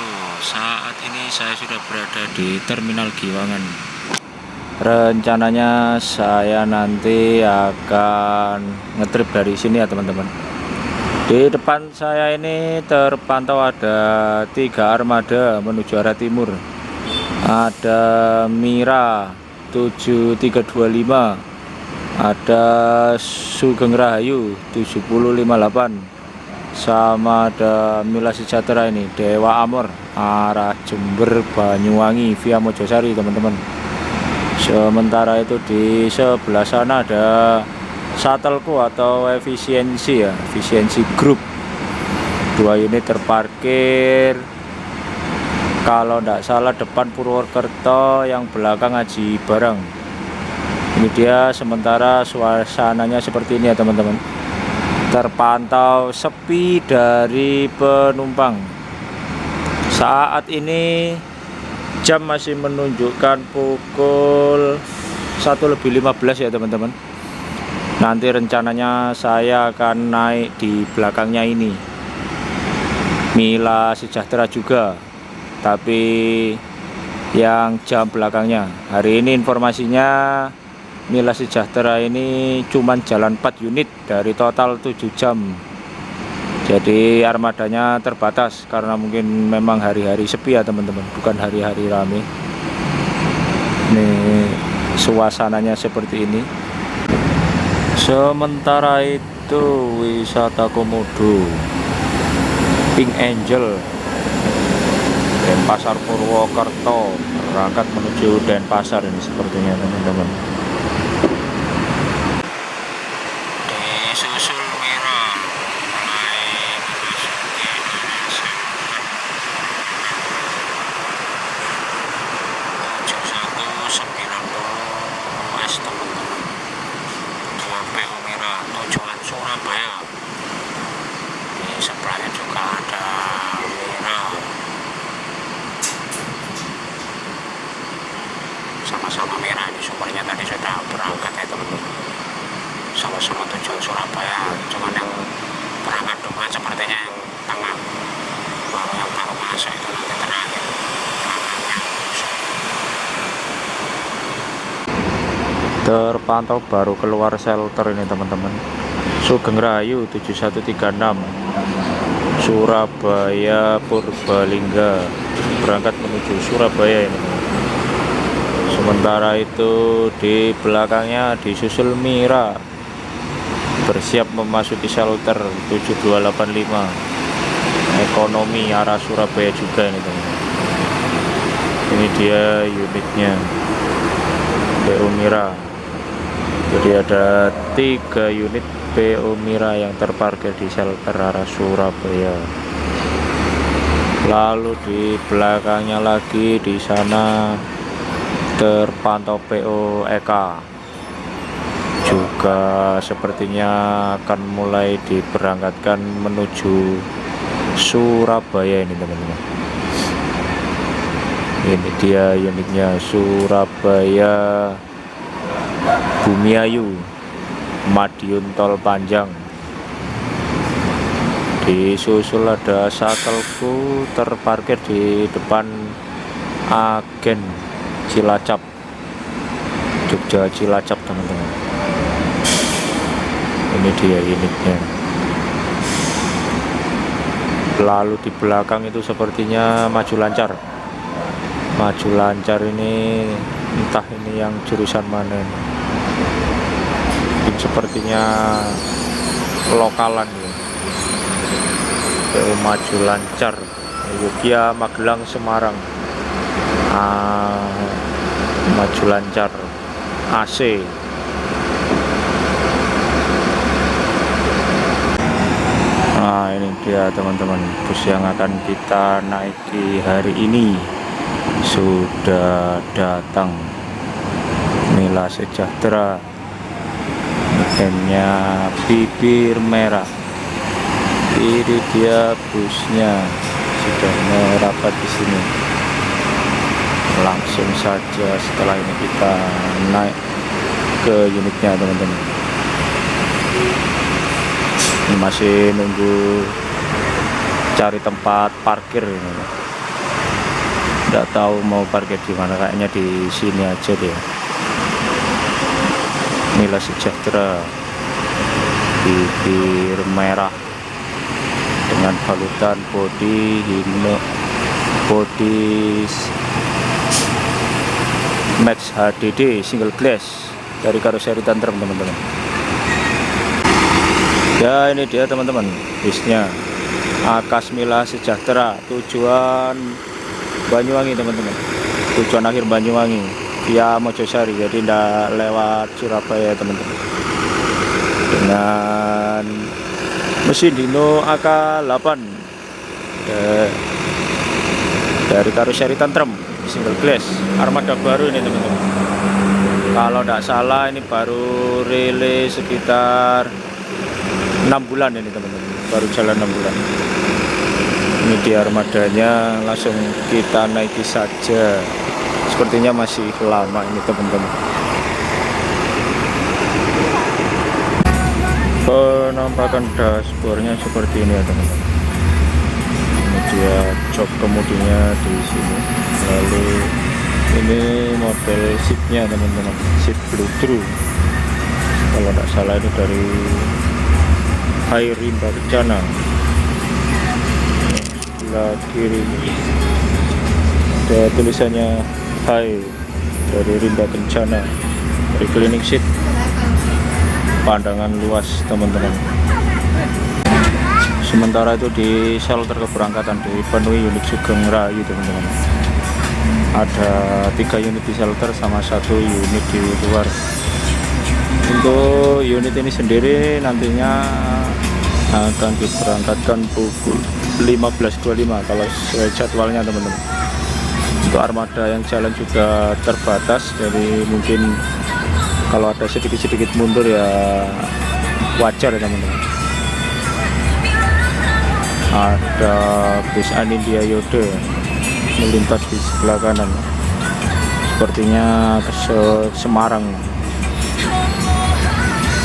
wabarakatuh. Saat ini saya sudah berada di Terminal Giwangan. Rencananya saya nanti akan ngetrip dari sini ya teman-teman. Di depan saya ini terpantau ada 3 armada menuju arah timur. Ada Mira 7325, ada Sugeng Rahayu 7058, sama ada Mila Sejahtera ini Dewa Amor arah Jember Banyuwangi via Mojosari teman-teman. Sementara itu di sebelah sana ada Shuttle-ku atau efisiensi ya, efisiensi grup. 2 unit terparkir, kalau tidak salah depan Purwokerto, yang belakang Aji Barang. Ini dia, sementara suasananya seperti ini ya teman-teman. Terpantau sepi dari penumpang. Saat ini jam masih menunjukkan pukul 1:15 ya teman-teman. Nanti rencananya saya akan naik di belakangnya ini, Mila Sejahtera juga, tapi yang jam belakangnya. Hari ini informasinya Mila Sejahtera ini cuman jalan 4 unit dari total 7 jam. Jadi armadanya terbatas karena mungkin memang hari-hari sepi ya teman-teman, bukan hari-hari rame. Ini suasananya seperti ini. Sementara itu wisata komodo Pink Angel Denpasar Purwokerto berangkat menuju Denpasar ini sepertinya teman-teman. Disusul Mira mulai memasuki Indonesia 7190 West teman-teman. 2 PO Mira tujuan Surabaya. Di sebelahnya juga ada Mira. Sama-sama Mira, ini sumbernya tadi sudah berangkat ya teman-teman. Sama-sama tujuan Surabaya, cuman yang berangkat duluan sepertinya yang tengah, baru yang baru masuk itu nanti terakhir belakangnya. Terpantau baru keluar shelter ini teman-teman. Sugeng Rahayu 7136 Surabaya Purbalingga berangkat menuju Surabaya ini. Sementara itu di belakangnya disusul Mira bersiap memasuki shelter 7285 ekonomi arah Surabaya juga ini teman-teman. Ini dia unitnya PO Mira. Jadi ada 3 unit PO Mira yang terparkir di shelter arah Surabaya. Lalu di belakangnya lagi di sana terpantau PO Eka, juga sepertinya akan mulai diberangkatkan menuju Surabaya ini teman-teman. Ini dia unitnya Surabaya Bumiayu Madiun Tol Panjang. Disusul ada Shuttle-ku terparkir di depan Agen Cilacap, Jogja Cilacap teman-teman. Ini dia unitnya. Lalu di belakang itu sepertinya Maju Lancar. Maju Lancar ini entah ini yang jurusan mana ini. Ini sepertinya lokalan ya. Maju Lancar Yogyakarta, Magelang, Semarang. Maju Lancar AC. Nah ini dia teman-teman, bus yang akan kita naiki hari ini sudah datang. Mila Sejahtera, M-nya bibir merah. Ini dia busnya sudah merapat di sini. Langsung saja setelah ini kita naik ke unitnya teman-teman. Masih nunggu cari tempat parkir ini. Nggak tahu mau parkir di mana, kayaknya di sini aja deh. Mila Sejahtera, bibir merah dengan balutan body Max HDD single glass dari karoseri Tantrum, teman-teman. Ya, ini dia teman-teman, bisnya Akas Mila Sejahtera, tujuan Banyuwangi, teman-teman. Tujuan akhir Banyuwangi via Mojosari, jadi tidak lewat Surabaya, teman-teman. Dengan mesin Dino AK8 dari karoseri Tantrum single glass, armada baru ini, teman-teman. Kalau tidak salah ini baru rilis sekitar 6 bulan ini, teman-teman, baru jalan 6 bulan. Ini dia armadanya, langsung kita naiki saja. Sepertinya masih lama ini, teman-teman. Penampakan dashboardnya seperti ini ya, teman-teman. Ini dia jok kemudinya di sini. Lalu ini model seatnya, teman-teman, seat blue. Kalau tidak salah itu dari Hai Rimba Kencana. Sebelah kiri ada tulisannya Hai dari Rimba Kencana, dari Clinic Seat. Pandangan luas, teman-teman. Sementara itu di shelter keberangkatan dipenuhi unit Sugeng Rayu, teman-teman. Ada 3 unit di shelter sama 1 unit di luar. Untuk unit ini sendiri nantinya akan diberangkatkan pukul 15.25 kalau sesuai jadwalnya, teman-teman. Untuk armada yang jalan juga terbatas, jadi mungkin kalau ada sedikit mundur ya wajar ya, teman-teman. Ada bis Anindya Yode melintas di sebelah kanan, sepertinya ke Semarang.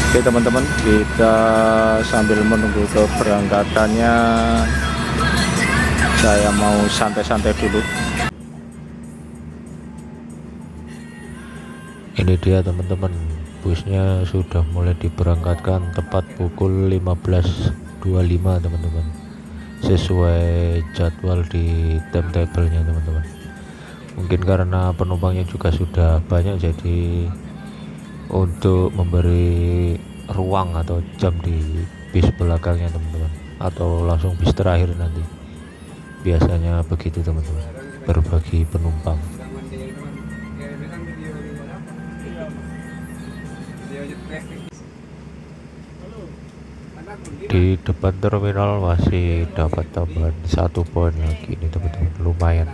Oke, teman-teman, kita sambil menunggu keberangkatannya, saya mau santai-santai dulu. Ini dia, teman-teman, busnya sudah mulai diberangkatkan tepat pukul 15.25, teman-teman, sesuai jadwal di timetable-nya, teman-teman. Mungkin karena penumpangnya juga sudah banyak, jadi untuk memberi ruang atau jam di bis belakangnya, teman-teman, atau langsung bis terakhir nanti, biasanya begitu, teman-teman, berbagi penumpang. Di depan terminal masih dapat tambahan 1 poin lagi ini, teman-teman, lumayan.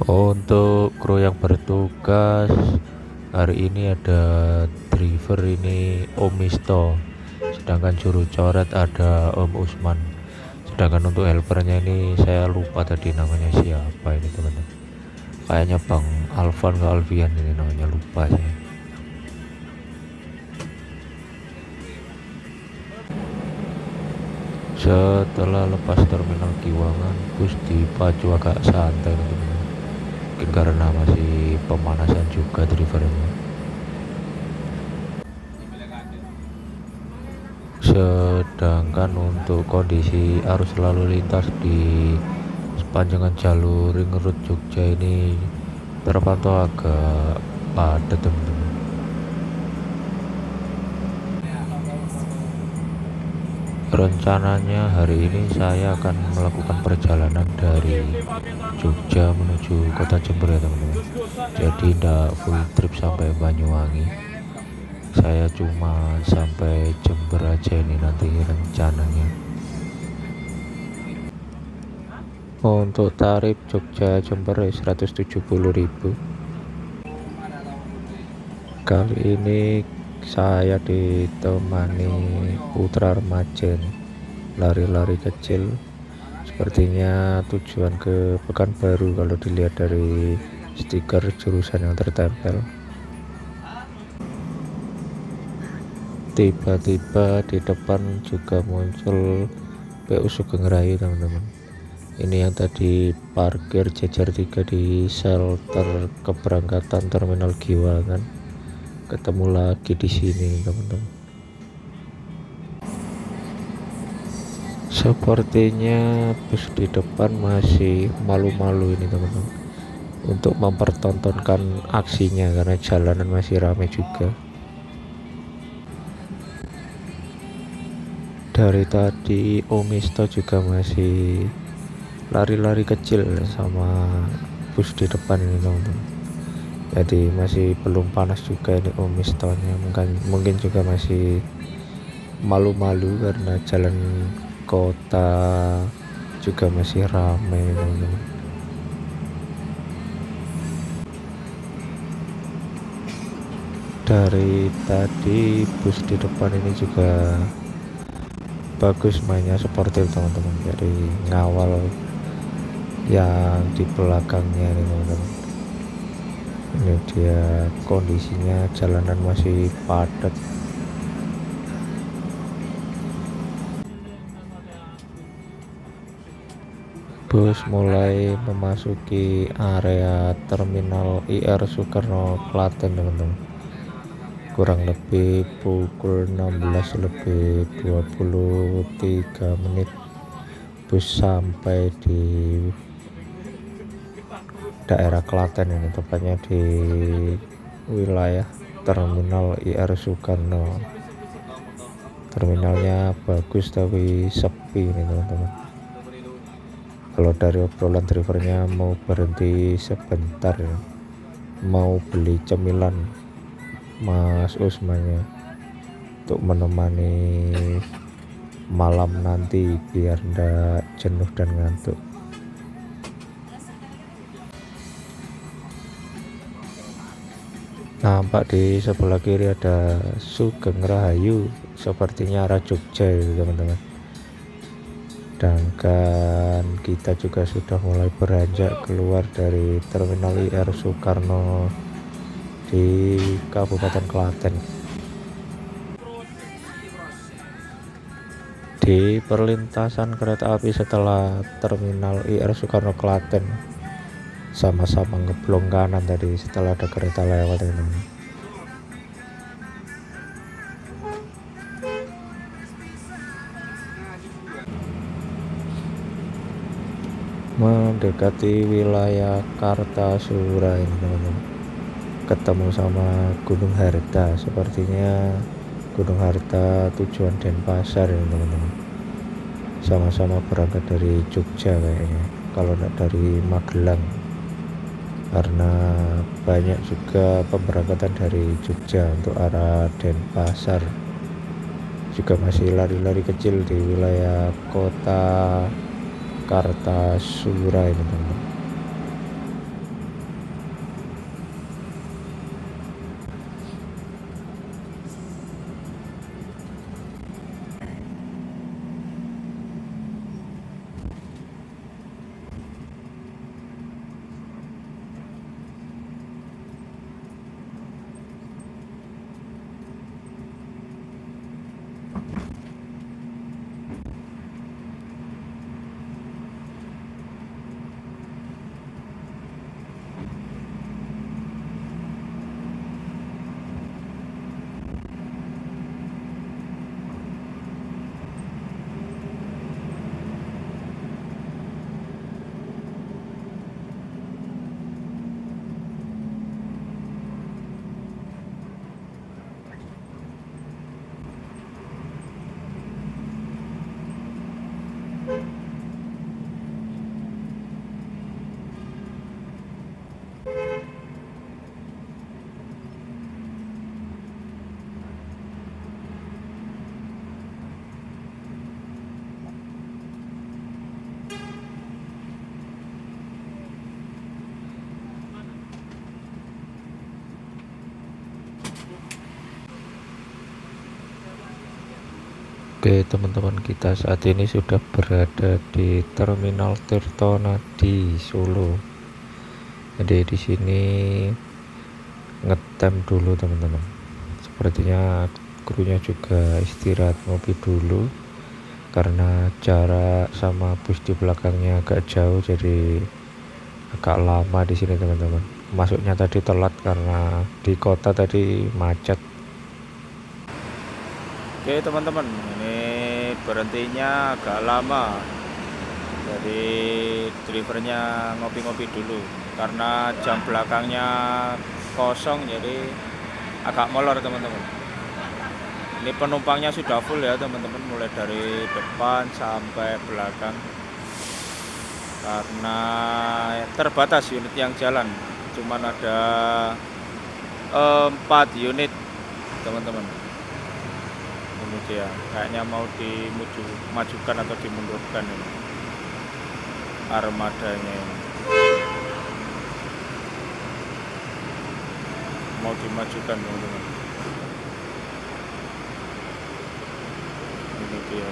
Untuk kru yang bertugas hari ini ada driver ini Om Misto, sedangkan juru coret ada Om Usman. Sedangkan untuk helpernya ini saya lupa tadi namanya siapa ini, teman-teman. Kayaknya Bang Alvan ke Alfian ini namanya, lupa saya. Setelah lepas terminal Kiwangan, bus dipacu agak santai, teman-teman. Mungkin karena masih pemanasan juga drivernya. Sedangkan untuk kondisi arus lalu lintas di sepanjang jalur Ring Road Jogja ini terpantau agak padat, teman-teman. Rencananya hari ini saya akan melakukan perjalanan dari Jogja menuju kota Jember ya, teman-teman. Jadi tidak full trip sampai Banyuwangi, saya cuma sampai Jember aja ini nanti rencananya. Untuk tarif Jogja Jember 170.000. Kali ini saya ditemani putra remaja, lari-lari kecil. Sepertinya tujuan ke Pekanbaru kalau dilihat dari stiker jurusan yang tertempel. Tiba-tiba di depan juga muncul PU Sugeng Raya teman-teman. Ini yang tadi parkir jajar 3 di shelter keberangkatan Terminal Giwangan, ketemu lagi di sini teman-teman. Sepertinya bus di depan masih malu-malu ini teman-teman untuk mempertontonkan aksinya karena jalanan masih ramai juga. Dari tadi Omisto juga masih lari-lari kecil sama bus di depan ini teman-teman. Jadi masih belum panas juga ini Omistonya, mungkin juga masih malu-malu karena jalan kota juga masih ramai teman-teman. Dari tadi bus di depan ini juga bagus mainnya, sportif teman-teman, jadi ngawal yang di belakangnya ini teman-teman. Ini dia kondisinya, jalanan masih padat. Bus mulai memasuki area Terminal IR Soekarno Klaten teman-teman. Kurang lebih pukul 16:23 bus sampai di daerah Klaten ini, tepatnya di wilayah Terminal IR Soekarno. Terminalnya bagus tapi sepi ini teman-teman. Kalau dari obrolan drivernya mau berhenti sebentar, mau beli cemilan Mas Usmanya untuk menemani malam nanti biar ndak jenuh dan ngantuk. Nampak di sebelah kiri ada Sugeng Rahayu, sepertinya arah Jogja itu teman-teman. Sedangkan kita juga sudah mulai beranjak keluar dari Terminal IR Soekarno di Kabupaten Klaten. Di perlintasan kereta api setelah Terminal IR Soekarno Klaten, sama-sama ngeblong kanan tadi setelah ada kereta lewat ini. Mendekati wilayah Kartasura ini teman-teman, ketemu sama Gunung Harta. Sepertinya Gunung Harta tujuan Denpasar ini teman-teman, sama-sama berangkat dari Jogja kayaknya, kalau tidak dari Magelang, karena banyak juga pemberangkatan dari Jogja untuk arah Denpasar. Juga masih lari-lari kecil di wilayah kota Kartasura ini teman-teman. Oke teman-teman, kita saat ini sudah berada di Terminal Tirtonadi Solo. Jadi di sini ngetem dulu teman-teman. Sepertinya krunya juga istirahat ngopi dulu karena jarak sama bus di belakangnya agak jauh, jadi agak lama di sini teman-teman. Masuknya tadi telat karena di kota tadi macet. Oke teman-teman, ini berhentinya agak lama. Jadi drivernya ngopi-ngopi dulu karena jam belakangnya kosong, jadi agak molor teman-teman. Ini penumpangnya sudah full ya teman-teman, mulai dari depan sampai belakang. Karena terbatas unit yang jalan, cuman ada 4 unit teman-teman. Kemudian kayaknya mau dimajukan atau dimundurkan ini armadanya ini. Mau dimajukan teman-teman. Ini dia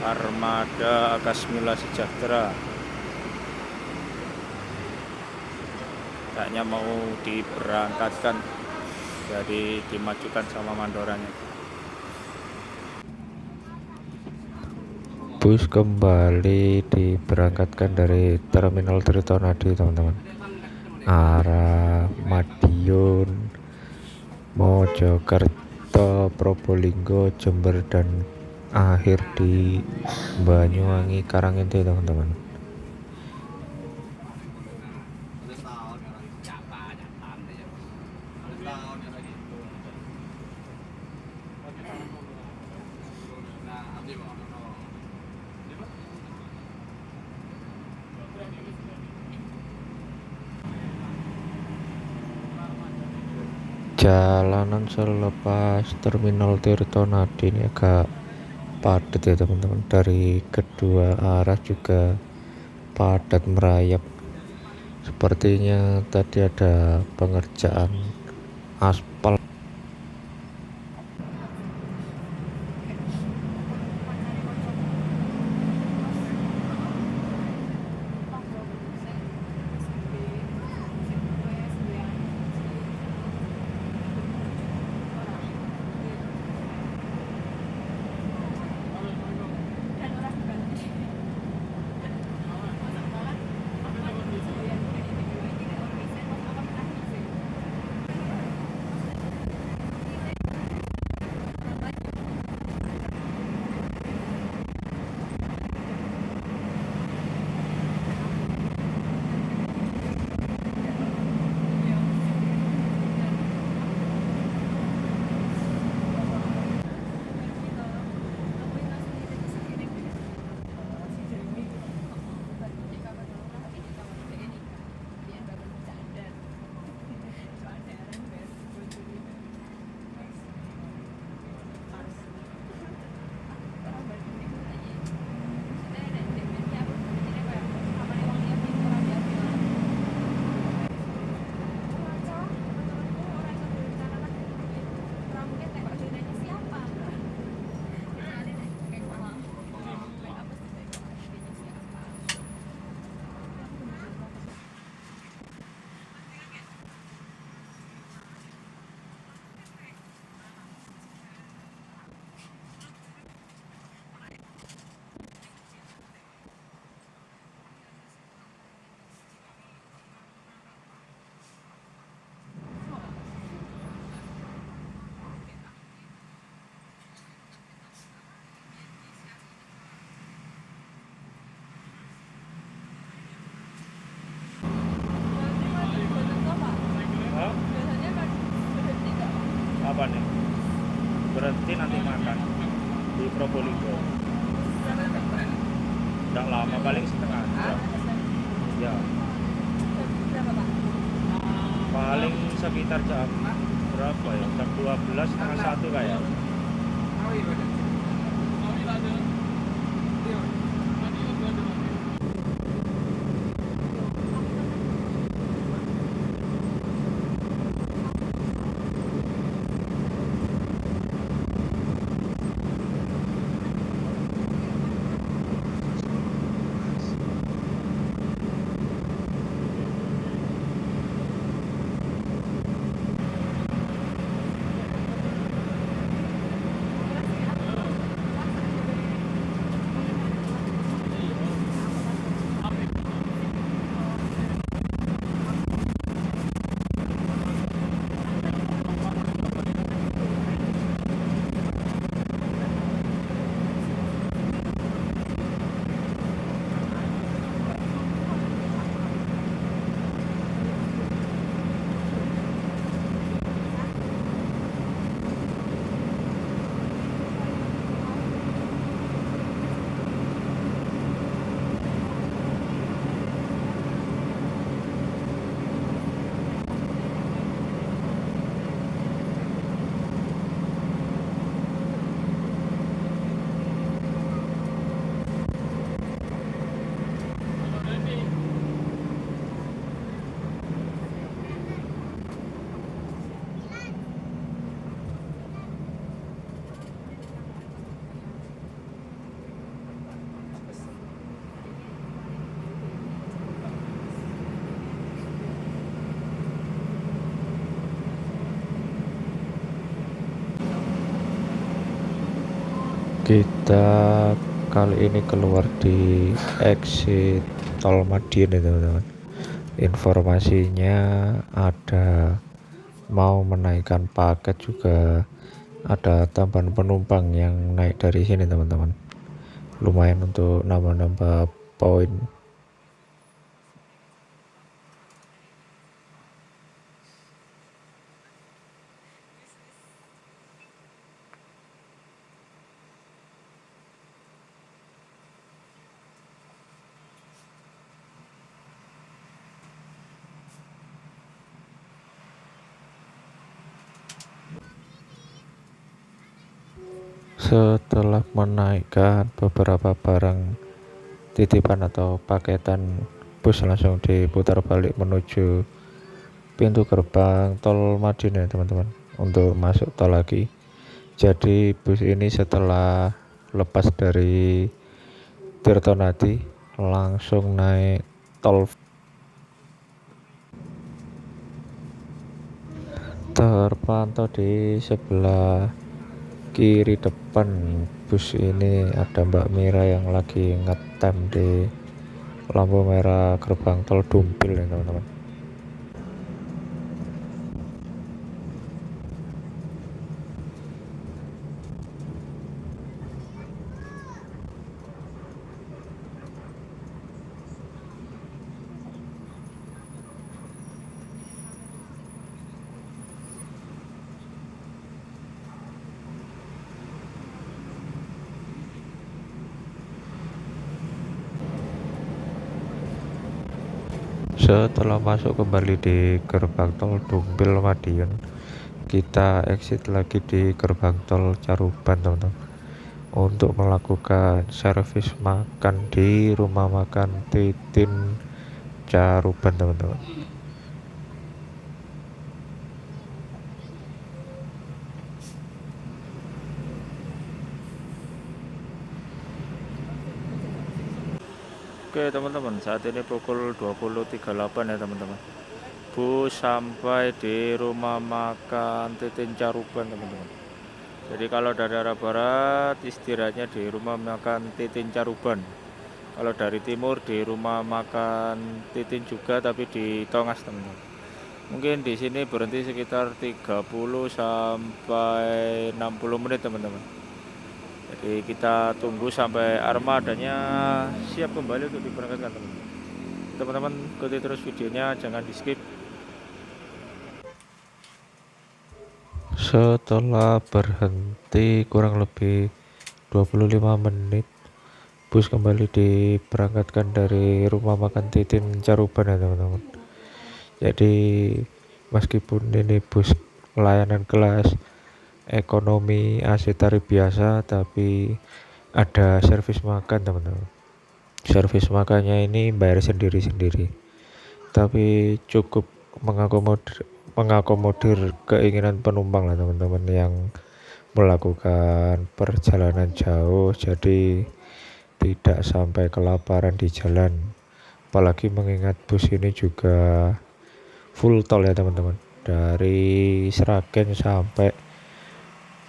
armada Akasmila Sejahtera, kayaknya mau diberangkatkan, jadi dimajukan sama mandoranya. Bus kembali diberangkatkan dari Terminal Tritonadi teman-teman, arah Madiun, Mojokerto, Probolinggo, Jember, dan akhir di Banyuwangi Karangente teman-teman. Jalanan selepas Terminal Tirtonadi ini agak padat ya teman-teman, dari kedua arah juga padat merayap. Sepertinya tadi ada pengerjaan aspal. Apa nih? Berhenti nanti makan di Probolinggo. Nggak lama, paling setengah jam. Ya, paling sekitar jam berapa ya? Jam 12 setengah 1 kayak. Kita kali ini keluar di exit tol Madiun ya teman-teman. Informasinya ada mau menaikkan paket, juga ada tambahan penumpang yang naik dari sini teman-teman. Lumayan untuk nambah-nambah poin. Setelah menaikkan beberapa barang titipan atau paketan, bus langsung diputar balik menuju pintu gerbang tol Madiun ya teman-teman, untuk masuk tol lagi. Jadi bus ini setelah lepas dari Tirtonadi langsung naik tol. Terpantau di sebelah kiri depan bus ini ada Mbak Mira yang lagi ngetem di lampu merah gerbang tol Dumpil ya teman-teman. Setelah masuk kembali di gerbang tol Dumpil Madiun, kita exit lagi di gerbang tol Caruban teman-teman, untuk melakukan servis makan di rumah makan Titin Caruban teman-teman. Oke teman-teman, saat ini pukul 20.38 ya teman-teman. Bus sampai di rumah makan Titin Caruban teman-teman. Jadi kalau dari arah barat istirahatnya di rumah makan Titin Caruban. Kalau dari timur di rumah makan Titin juga, tapi di Tongas teman-teman. Mungkin di sini berhenti sekitar 30 sampai 60 menit teman-teman. Jadi kita tunggu sampai armadanya siap kembali untuk diberangkatkan teman-teman. Teman-teman ikuti terus videonya, jangan di skip. Setelah berhenti kurang lebih 25 menit, bus kembali diberangkatkan dari rumah makan Titin Caruban ya teman-teman. Jadi meskipun ini bus layanan kelas ekonomi AC tarif biasa, tapi ada servis makan teman-teman. Servis makannya ini bayar sendiri-sendiri, tapi cukup mengakomodir keinginan penumpang lah teman-teman yang melakukan perjalanan jauh, jadi tidak sampai kelaparan di jalan. Apalagi mengingat bus ini juga full tol ya teman-teman, dari Sragen sampai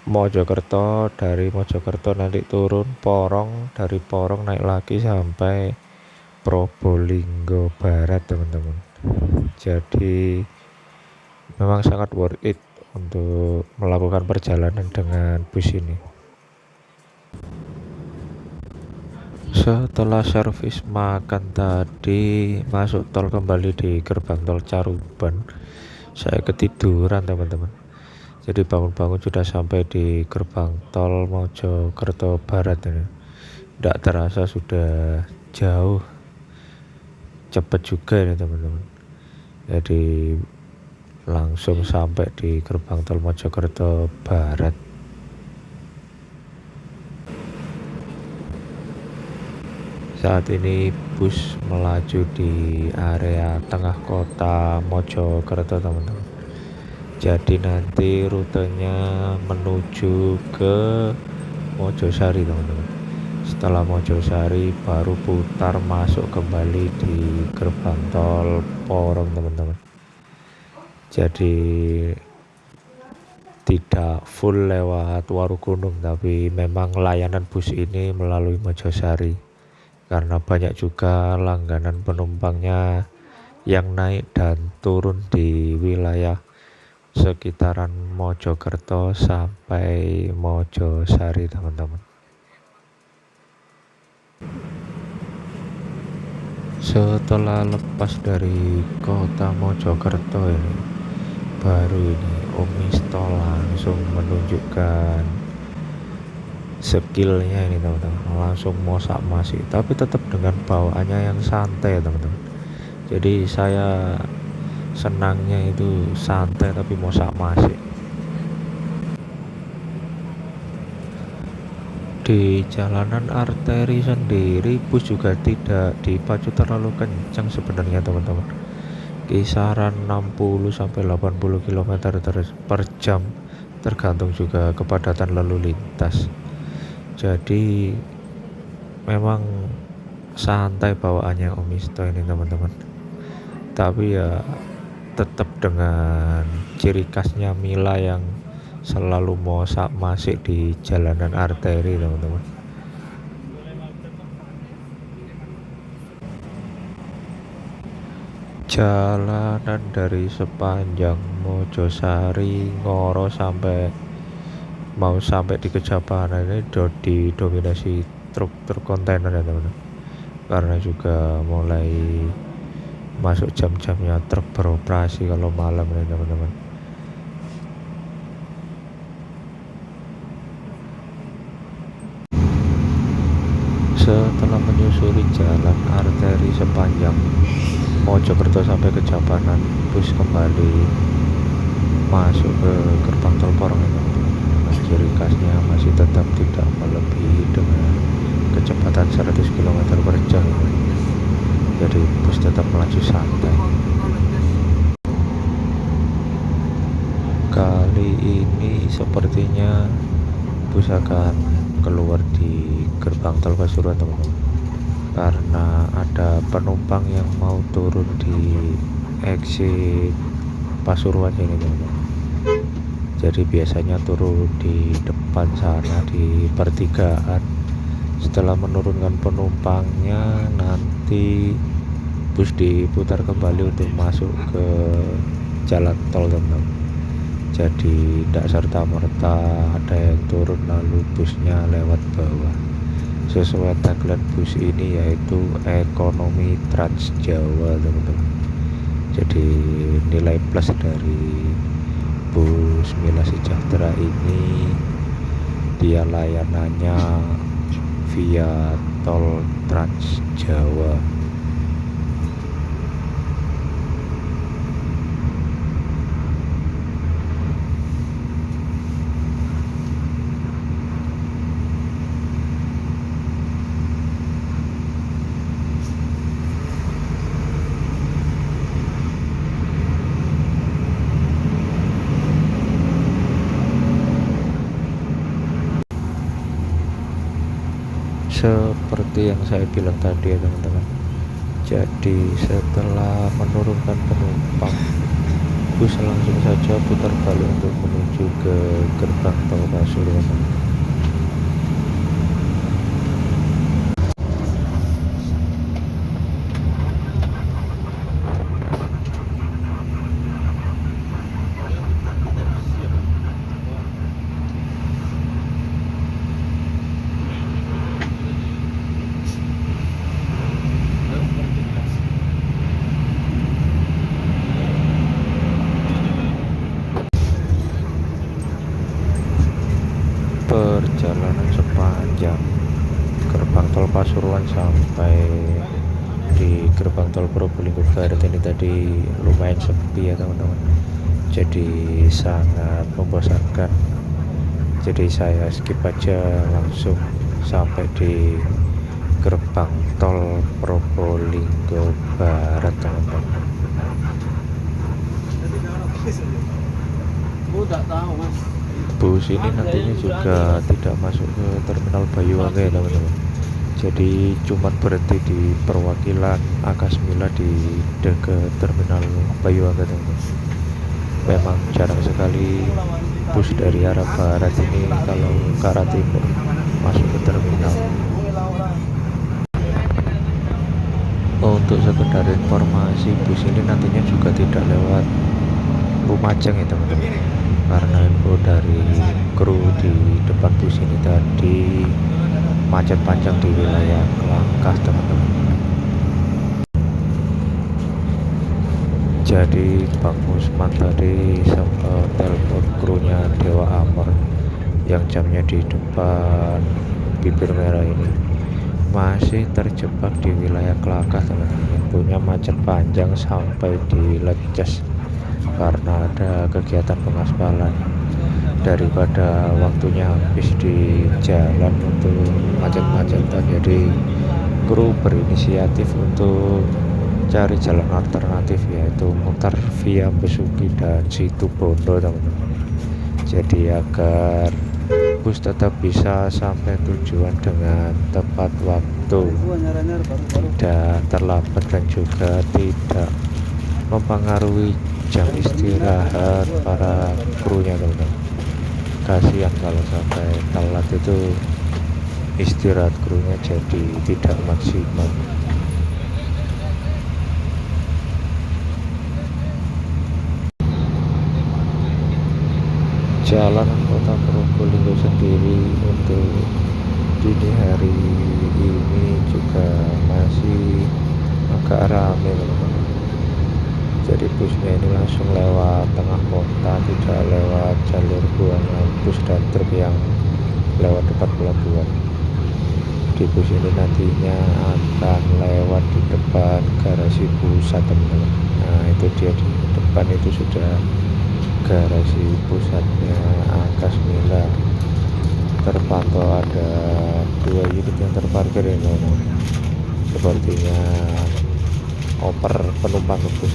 Mojokerto, dari Mojokerto nanti turun Porong, dari Porong naik lagi sampai Probolinggo Barat teman-teman. Jadi memang sangat worth it untuk melakukan perjalanan dengan bus ini. Setelah servis makan tadi, masuk tol kembali di gerbang tol Caruban, saya ketiduran teman-teman. Jadi bangun-bangun sudah sampai di gerbang tol Mojokerto Barat ini. Tidak terasa sudah jauh, cepet juga ini teman-teman. Jadi langsung sampai di gerbang tol Mojokerto Barat. Saat ini bus melaju di area tengah kota Mojokerto teman-teman. Jadi nanti rutenya menuju ke Mojosari teman-teman. Setelah Mojosari baru putar masuk kembali di gerbang tol Porong teman-teman. Jadi tidak full lewat Warugunung, tapi memang layanan bus ini melalui Mojosari karena banyak juga langganan penumpangnya yang naik dan turun di wilayah sekitaran Mojokerto sampai Mojosari, teman-teman. Setelah lepas dari kota Mojokerto ini, baru ini Om Misto langsung menunjukkan skillnya ini, teman-teman. Langsung mosak masik, tapi tetap dengan bawaannya yang santai, teman-teman. Jadi saya senangnya itu santai tapi mosak masik. Di jalanan arteri sendiri bus juga tidak dipacu terlalu kencang sebenarnya, teman-teman. Kisaran 60 sampai 80 km per jam, tergantung juga kepadatan lalu lintas. Jadi memang santai bawaannya Om Misto ini, teman-teman. Tapi ya tetap dengan ciri khasnya Mila yang selalu mosak masik di jalanan arteri, teman-teman. Jalanan dari sepanjang Mojosari Ngoro mau sampai di Kejapanan ini didominasi truk kontainer ya, teman-teman. Karena juga mulai masuk jam-jamnya truk beroperasi kalau malam ini, teman-teman. Setelah menyusuri jalan arteri sepanjang Mojokerto sampai Kejapanan, bus kembali masuk ke gerbang tol Porong, teman-teman. Ciri khasnya masih tetap tidak melebihi dengan kecepatan 100 km per jam. Jadi bus tetap melaju santai. Kali ini sepertinya bus akan keluar di gerbang tol Pasuruan, teman-teman, karena ada penumpang yang mau turun di exit Pasuruan ini, teman-teman. Jadi biasanya turun di depan sana di pertigaan. Setelah menurunkan penumpangnya, nanti bus diputar kembali untuk masuk ke jalan tol, teman-teman. Jadi tidak serta-merta ada yang turun lalu busnya lewat bawah. Sesuai tagline bus ini yaitu ekonomi Trans Jawa, teman-teman. Jadi nilai plus dari bus Mila Sejahtera ini, dia layanannya via tol Trans Jawa. Seperti yang saya bilang tadi ya, teman-teman. Jadi setelah menurunkan penumpang, bus langsung saja putar balik untuk menuju ke gerbang tol Pasuruan. Perjalanan sepanjang gerbang tol Pasuruan sampai di gerbang tol Probolinggo Barat ini tadi lumayan sepi ya, teman-teman. Jadi sangat membosankan. Jadi saya skip aja, langsung sampai di gerbang tol Probolinggo Barat, teman-teman. Bus ini nantinya juga tidak masuk ke terminal Bayuwaga ya, teman-teman. Jadi cuma berhenti di perwakilan Akas Mila di dekat terminal Bayuwaga, teman-teman. Memang jarang sekali bus dari arah barat ini kalau ke arah timur masuk ke terminal. Untuk sekedar informasi, bus ini nantinya juga tidak lewat Lumajang ya teman-teman, karena info dari kru di depan bus ini tadi macet panjang di wilayah Kelangkah teman-teman. Jadi Bang Usman tadi sempat telepon krunya Dewa Amor yang jamnya di depan bibir merah ini masih terjebak di wilayah Kelakah teman-teman. Infonya macet panjang sampai di Leces karena ada kegiatan pengaspalan. Daripada waktunya habis di jalan untuk macet-macetan, jadi kru berinisiatif untuk cari jalan alternatif, yaitu mutar via Besuki dan Situbondo teman-teman. Jadi agar bus tetap bisa sampai tujuan dengan tepat waktu, tidak terlambat dan juga tidak mempengaruhi jam istirahat para krunya teman-teman. Kasihan kalau sampai telat, itu istirahat krunya jadi tidak maksimal. Jalan kota Probolinggo sendiri untuk dini hari ini juga masih agak ramai teman-teman. Jadi busnya ini langsung lewat tengah kota, tidak lewat jalur buangan bus dan truk yang lewat depan pelabuhan. Di bus ini nantinya akan lewat di depan garasi pusat teman-teman. Nah itu dia, di depan itu sudah garasi pusatnya Akasmila. Terpantau ada 2 unit yang terparkir ini, sepertinya oper penumpang bus.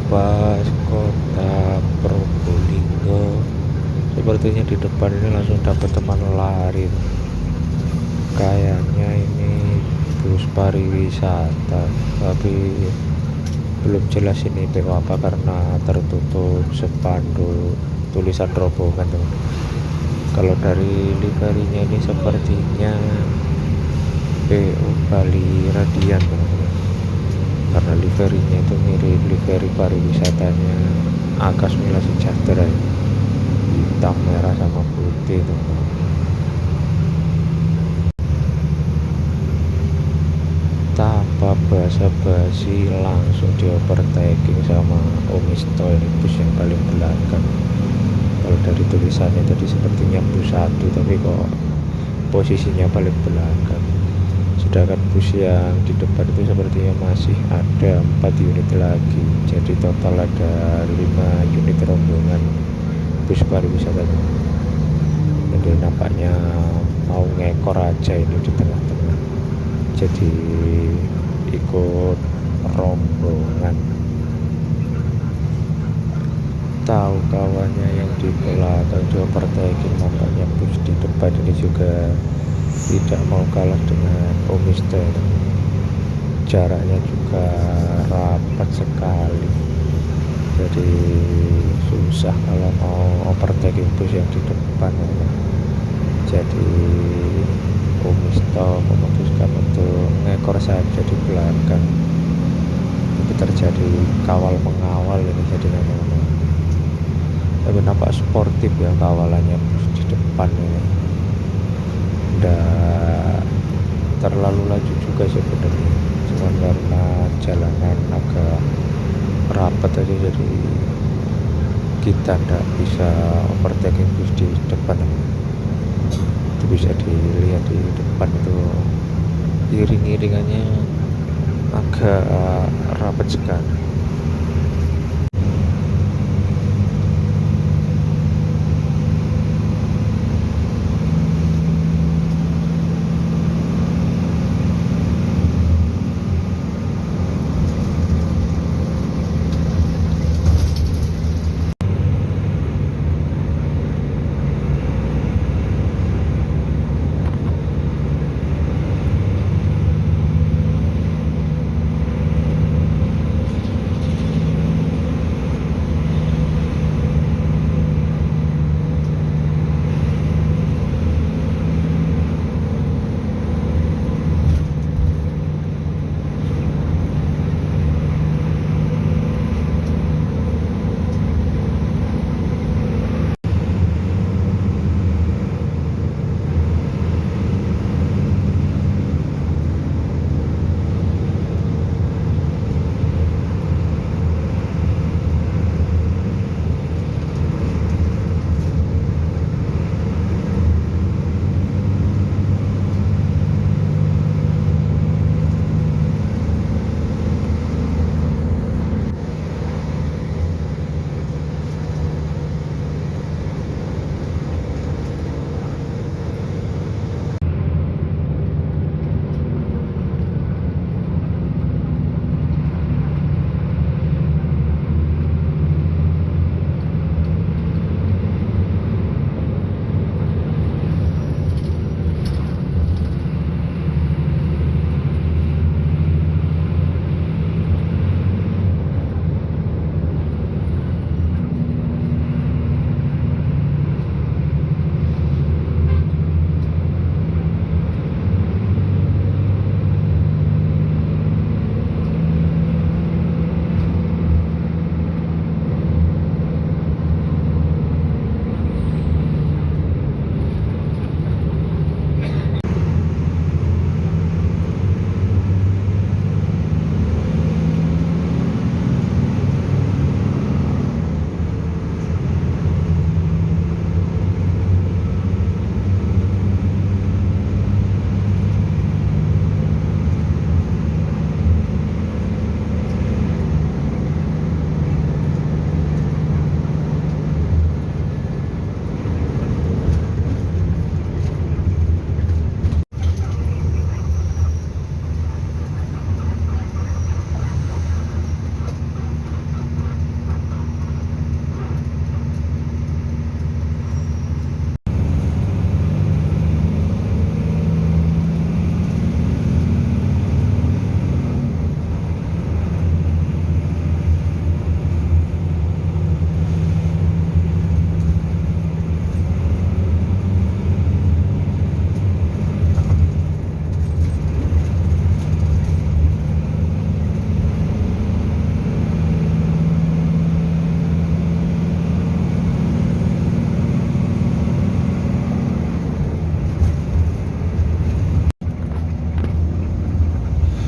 Pas kota Probolinggo, sepertinya di depan ini langsung dapat teman lari. Kayaknya ini bus pariwisata, tapi belum jelas ini PO apa karena tertutup spanduk tulisan rombongan teman. Kalau dari liverinya ini sepertinya PO Bali Radian teman-teman, karena liverinya itu mirip liveri pariwisatanya Akasmila Sejahtera, hitam merah sama putih teman-teman. Tanpa basa-basi langsung diovertaking sama Omisto, ini bus yang paling belakang. Kalau dari tulisannya tadi sepertinya bus 1, tapi kok posisinya paling belakang. Sedangkan bus yang di depan itu sepertinya masih ada 4 unit lagi. Jadi total ada 5 unit rombongan bus pariwisata. Jadi nampaknya mau ngekor aja ini di tengah-tengah, jadi ikut rombongan. Tahu kawannya yang di belakang diovertaking, nampaknya bus di depan ini juga tidak mau kalah dengan Omiste. Jaraknya juga rapat sekali. jadi susah kalau mau overtaking bus yang di depan ya. Jadi Umisto memutuskan untuk ngekor saja di belakang, tapi terjadi kawal mengawal ini jadi teman-teman. Tapi nampak sportif ya kawalannya bus di depan ini, nggak terlalu laju juga sebenarnya, cuman karena jalanan agak rapat aja jadi kita nggak bisa overtaking bus di depan. Itu bisa dilihat di depan itu iring-iringannya agak rapat sekali.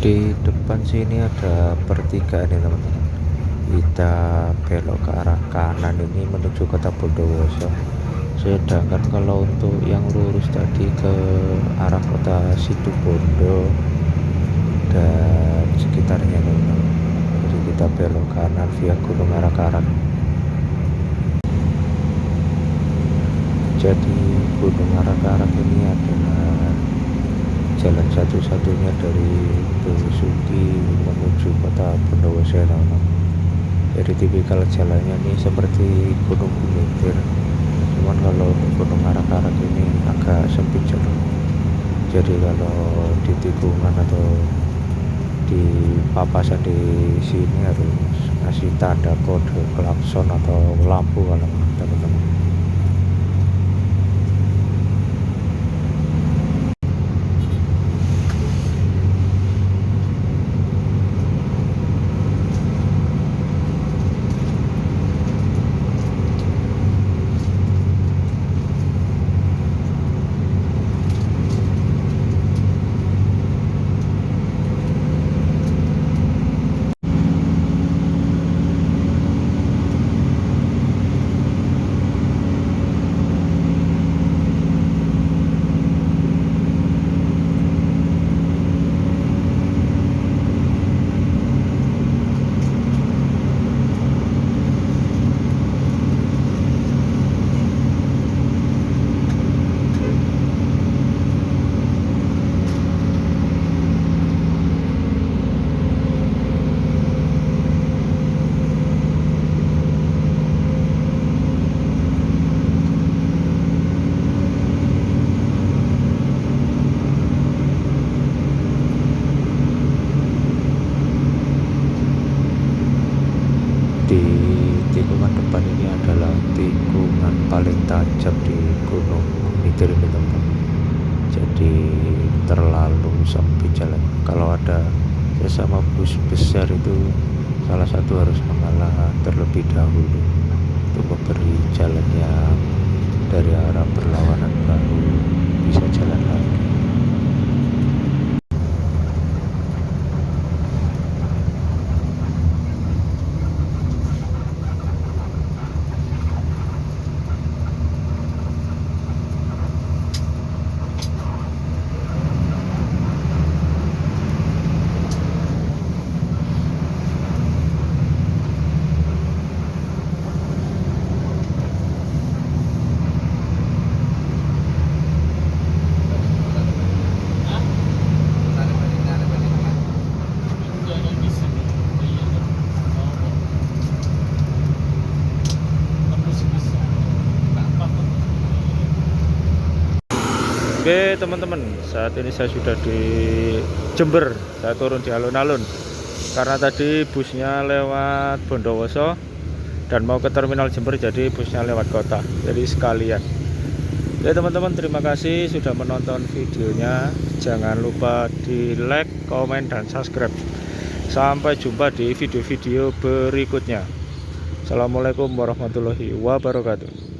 Di depan sini ada pertigaan ya teman-teman, kita belok ke arah kanan ini menuju kota Bondowoso, sedangkan kalau untuk yang lurus tadi ke arah kota Situbondo dan sekitarnya teman-teman, jadi kita belok kanan via Gunung Arak-Arak. Jadi Gunung Arak-Arak ini adalah jalan satu-satunya dari Besuki menuju kota Bondowoso teman-teman. Jadi tipikal jalannya ini seperti Gunung Bumitir, cuman kalau untuk Gunung Arak-Arak ini agak sempit jalur. Jadi kalau di tikungan atau di papasan di sini harus ngasih tanda kode klakson atau lampu kalau teman-teman. Di tikungan depan ini adalah tikungan paling tajam di Gunung Gumitir ini teman-teman. Jadi terlalu sempit jalan. Kalau ada sesama bus besar itu salah satu harus mengalah terlebih dahulu untuk memberi jalan yang dari arah berlawanan baru bisa jalan lagi. Oke teman-teman, saat ini saya sudah di Jember. Saya turun di alun-alun karena tadi busnya lewat Bondowoso dan mau ke terminal Jember, jadi busnya lewat kota, jadi sekalian. Oke teman-teman, terima kasih sudah menonton videonya. Jangan lupa di like, komen, dan subscribe. Sampai jumpa di video-video berikutnya. Assalamualaikum warahmatullahi wabarakatuh.